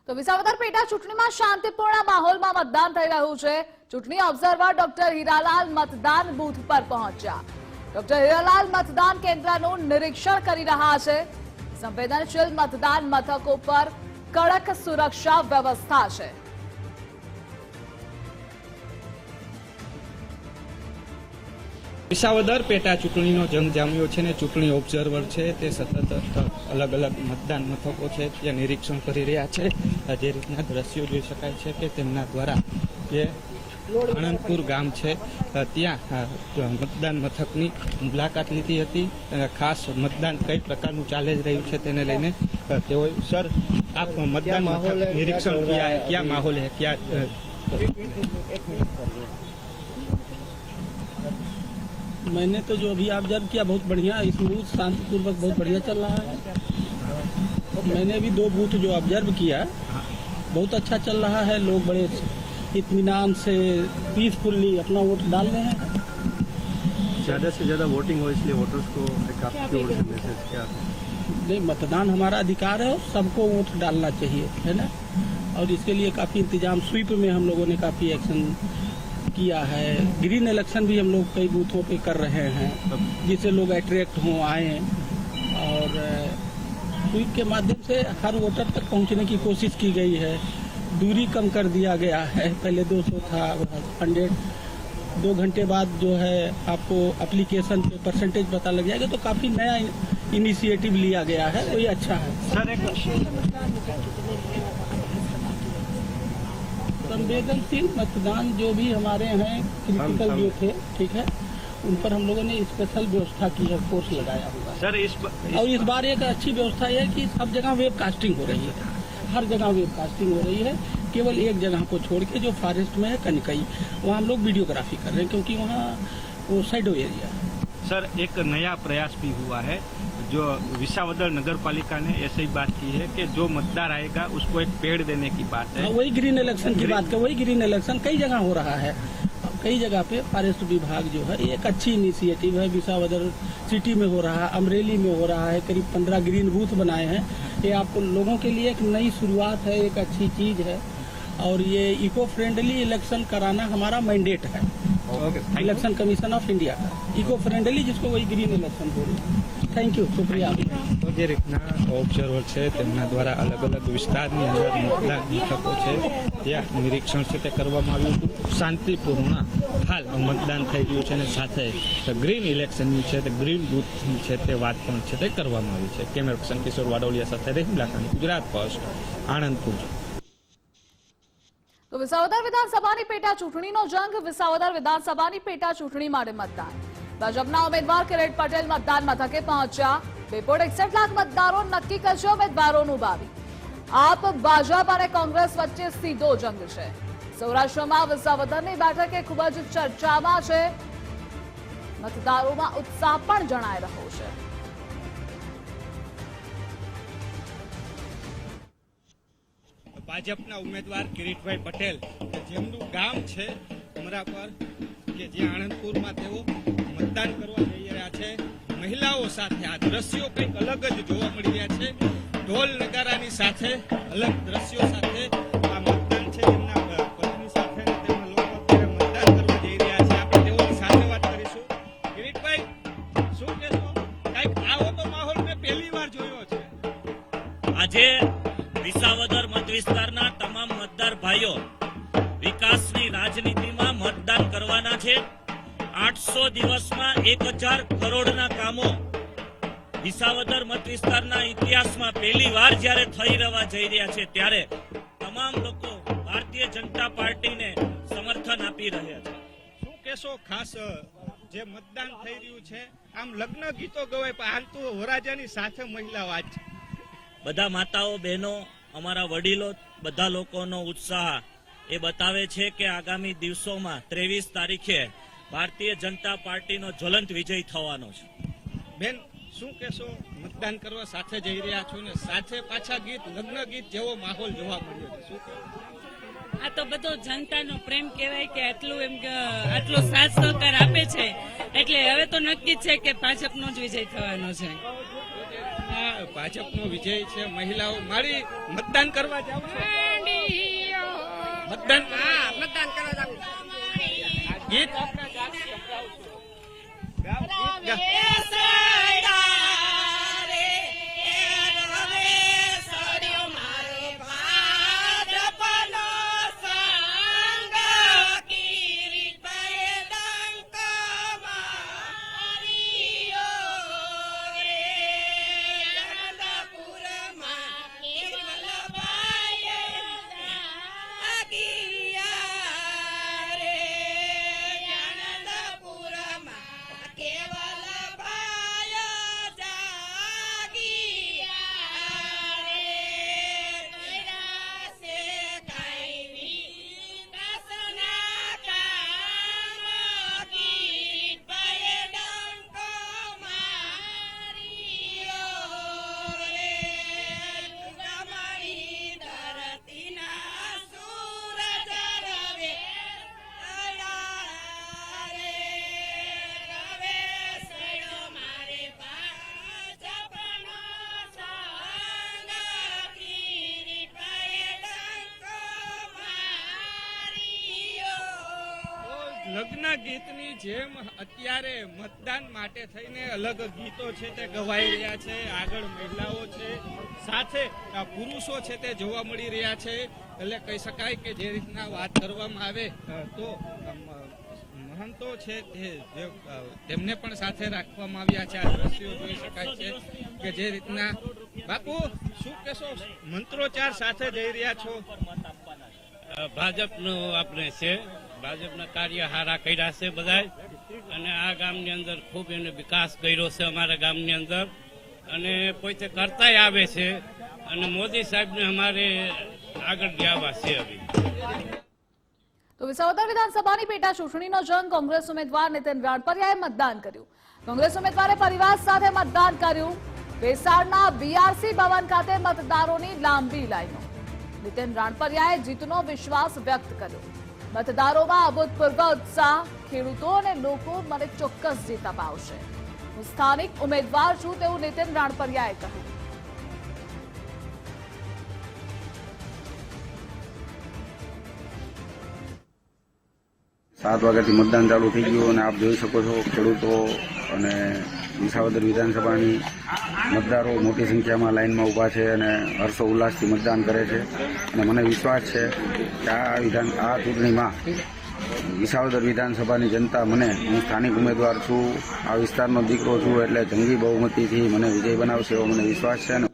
તો વિસાવદર પેટા ચૂંટણીમાં શાંતિપૂર્ણ માહોલમાં મતદાન થઈ રહ્યું છે। ચૂંટણી ઓબ્ઝર્વર ડોક્ટર હીરાલાલ મતદાન બૂથ પર પહોંચ્યા। ડોક્ટર હીરાલાલ મતદાન કેન્દ્રનું નિરીક્ષણ કરી રહ્યા છે। સંવેદનશીલ મતદાન મથકો પર કડક સુરક્ષા વ્યવસ્થા છે। વિસાવદર પેટા ચૂંટણીનો જંગ જામ્યો છે ને ચૂંટણી ઓબ્ઝર્વર છે તે સતત અલગ અલગ મતદાન મથકો છે ત્યાં નિરીક્ષણ કરી રહ્યા છે। જે રીતના દ્રશ્યો જોઈ શકાય છે કે તેમના દ્વારા જે આણંદપુર ગામ છે ત્યાં મતદાન મથકની મુલાકાત લીધી હતી। ખાસ મતદાન કઈ પ્રકારનું ચાલી રહ્યું છે તેને લઈને તેઓ સર આપ મતદાન મથક નિરીક્ષણ ક્યાં માહોલ है क्या मैंने तो जो अभी ऑब्जर्व किया बहुत बढ़िया स्मूथ शांतिपूर्वक बहुत बढ़िया चल रहा है। मैंने भी 2 बूथ जो ऑब्जर्व किया बहुत अच्छा चल रहा है। लोग बड़े इत्मीनान से पीसफुल्ली अपना वोट डाल रहे हैं। ज़्यादा से ज़्यादा वोटिंग हो इसलिए वोटर्स को आपकी ओर से मैसेज क्या है? नहीं, मतदान हमारा अधिकार है और सबको वोट डालना चाहिए, है ना। और इसके लिए काफ़ी इंतजाम स्वीप में हम लोगों ने काफ़ी एक्शन किया है। ग्रीन इलेक्शन भी हम लोग कई बूथों पे कर रहे हैं जिससे लोग अट्रैक्ट हों आए और स्वीप के माध्यम से हर वोटर तक पहुंचने की कोशिश की गई है। दूरी कम कर दिया गया है, पहले 200 था 100। 2 घंटे बाद जो है आपको एप्लीकेशन पे परसेंटेज पता लग जाएगा। तो काफ़ी नया इनिशिएटिव लिया गया है, वही अच्छा है। संवेदनशील मतदान जो भी हमारे हैं क्रिटिकल जो थे, ठीक है, उन पर हम लोगों ने स्पेशल व्यवस्था की है, फोर्स लगाया हुआ सर और इस बार एक अच्छी व्यवस्था है कि सब जगह वेबकास्टिंग हो रही है। हर जगह वेबकास्टिंग हो रही है। केवल एक जगह को छोड़ के जो फॉरेस्ट में है कनकई, वहाँ हम लोग वीडियोग्राफी कर रहे हैं क्योंकि वहाँ वो साइडो एरिया है। सर एक नया प्रयास भी हुआ है जो विसावदर नगर पालिका ने ऐसी बात की है कि जो मतदार आएगा उसको एक पेड़ देने की बात है। वही ग्रीन इलेक्शन की बात है। वही ग्रीन इलेक्शन कई जगह हो रहा है। कई जगह पे फॉरेस्ट विभाग जो है एक अच्छी इनिशिएटिव है। विसावदर सिटी में हो रहा है, अमरेली में हो रहा है। करीब 15 ग्रीन बूथ बनाए हैं। ये आप लोगों के लिए एक नई शुरुआत है, एक अच्छी चीज है। और ये इको फ्रेंडली इलेक्शन कराना हमारा मैंडेट है इलेक्शन कमीशन ऑफ इंडिया का। इको फ्रेंडली जिसको वही ग्रीन इलेक्शन बोलते हैं। थैंक यू, शुक्रिया। तो જે રીતના ઓબ્ઝર્વર છે તેમના દ્વારા અલગ અલગ વિસ્તારની અંદર મતદાન મથકો છે ત્યાં નિરીક્ષણ છે તે કરવામાં આવ્યું હતું। શાંતિપૂર્ણ હાલ મતદાન થઈ રહ્યું છે અને સાથે ગ્રીન ઇલેક્શનની છે તે ગ્રીન બૂથની છે તે વાત પણ છે તે કરવામાં આવી છે। કેમેરા પર્સન કિશોર વાડોલિયા સાથે રહીમ લાખાણી, ગુજરાત ફર્સ્ટ, આણંદપુર। તો વિસાવદર વિધાનસભાની પેટા ચૂંટણીનો જંગ। વિસાવદર વિધાનસભાની પેટા ચૂંટણી માટે મતદાન। ભાજપના ઉમેદવાર કિરીટ પટેલ મતદાન મથકે પહોંચ્યા। 2.61 લાખ મતદારો નક્કી કરશે ઉમેદવારોનું ભાવિ। આપ, ભાજપ અને કોંગ્રેસ વચ્ચે સીધો જંગ છે। સૌરાષ્ટ્રમાં વિસાવદરની બેઠક ખૂબ જ ચર્ચામાં છે। મતદારોમાં ઉત્સાહ પણ જણાઈ રહ્યો છે। ભાજપના ઉમેદવાર કિરીટભાઈ પટેલ જેમનું ગામ છે અમરાપર કે જે આણંદપુરમાં તેઓ મતદાન કરવા જઈ રહ્યા છે। મહિલાઓ સાથે આ દ્રશ્યો કંઈક અલગ જ જોવા મળી રહ્યા છે। ઢોલ નગારાની સાથે અલગ દ્રશ્યો સાથે આ મતદાન છે જેમના પત્ની સાથે તેમાં લોકો અત્યારે મતદાન કરવા જઈ રહ્યા છે। આપણે તેઓની સાથે વાત કરીશું। કિરીટભાઈ શું કહેશો? કંઈક આવો તો માહોલ મેં પહેલી વાર જોયો છે। આજે વિસાવદર મત વિસ્તારના તમામ મતદાર ભાઈઓ વિકાસની રાજનીતિમાં મતદાન કરવાના છે। 800 દિવસમાં 1000 કરોડના કામો વિસાવદર મત વિસ્તારના ઇતિહાસમાં પહેલી વાર જ્યારે થઈ જઈ રહ્યા છે ત્યારે તમામ લોકો ભારતીય જનતા પાર્ટીને સમર્થન આપી રહ્યા છે। શું કહેશો? ખાસ જે મતદાન થઈ રહ્યું છે આમ લગ્ન ગીતો ગવાય પણ હાલ તો વરરાજાની સાથે મહિલાઓ આજ બધા માતાઓ બહેનો અમારા વડીલો બધા લોકોનો ઉત્સાહ એ બતાવે છે કે આગામી દિવસોમાં 23 તારીખે ભારતીય જનતા પાર્ટીનો જ્વલંત વિજય થવાનો છે। બેન શું કહેશો? મતદાન કરવા સાથે જઈ રહ્યા છો ને સાથે પાછા ગીત લગ્ન ગીત જેવો માહોલ જોવા મળ્યો છે, શું કહેશો? આ તો બધો જનતાનો પ્રેમ કહેવાય કે આટલો સાથ સહકાર આપે છે એટલે હવે તો નક્કી જ છે કે ભાજપનો જ વિજય થવાનો છે। ભાજપનો વિજય છે. મહિલાઓ મારી મતદાન કરવા જાવ છો? મતદાન કરવા જાવ. આ ગીત આપણે ગાવ ગીત લગ્ન ગીતની જેમ અત્યારે મતદાન માટે થઈને અલગ ગીતો છે તે ગવાઈ રહ્યા છે. આગળ મહિલાઓ છે, સાથે પુરુષો છે તે જોવા મળી રહ્યા છે. એટલે કહી શકાય કે જે રીતના વાત કરવામાં આવે તો મહંતો છે તેમને પણ સાથે રાખવામાં આવ્યા છે. આ દ્રશ્યો જોઈ શકાય છે કે જે રીતના બાપુ શું કહેશો? મંત્રોચ્ચાર સાથે જઈ રહ્યા છો. ભાજપનું આપણે છે, ભાજપના કાર્ય સારા કર્યા છે બધા, અને આ ગામની અંદર ખૂબ એને વિકાસ કર્યો છે અમારા ગામની અંદર, અને પોતે કરતાય આવે છે, અને મોદી સાહેબને અમારે આગળ જવા છે. હવે તો વિસાવદર વિધાનસભાની પેટા ચૂંટણીનો જંગ. કોંગ્રેસ ઉમેદવાર નીતિન રાણપરિયાએ મતદાન કર્યું. કોંગ્રેસ ઉમેદવારે પરિવાર સાથે મતદાન કર્યું. વેસાડના બીઆરસી ભવન ખાતે મતદારોની લાંબી લાઈનો. નીતિન રાણપરિયાએ જીતનો વિશ્વાસ વ્યક્ત કર્યો. મતદારોમાં અભૂતપૂર્વ ઉત્સાહ. ખેડૂતો અને લોકો મને ચોક્કસ જીત અપાવશે. હું સ્થાનિક ઉમેદવાર છું તેવું નીતિન રાણપરિયાએ કહ્યું. 7 વાગ્યાથી મતદાન ચાલુ થઈ ગયું અને આપ જોઈ શકો છો ખેડૂતો અને વિસાવદર વિધાનસભાની મતદારો મોટી સંખ્યામાં લાઇનમાં ઊભા છે અને હર્ષો ઉલ્લાસથી મતદાન કરે છે. અને મને વિશ્વાસ છે કે આ ચૂંટણીમાં વિસાવદર વિધાનસભાની જનતા હું સ્થાનિક ઉમેદવાર છું, આ વિસ્તારનો દીકરો છું, એટલે જંગી બહુમતીથી મને વિજય બનાવશે એવો મને વિશ્વાસ છે.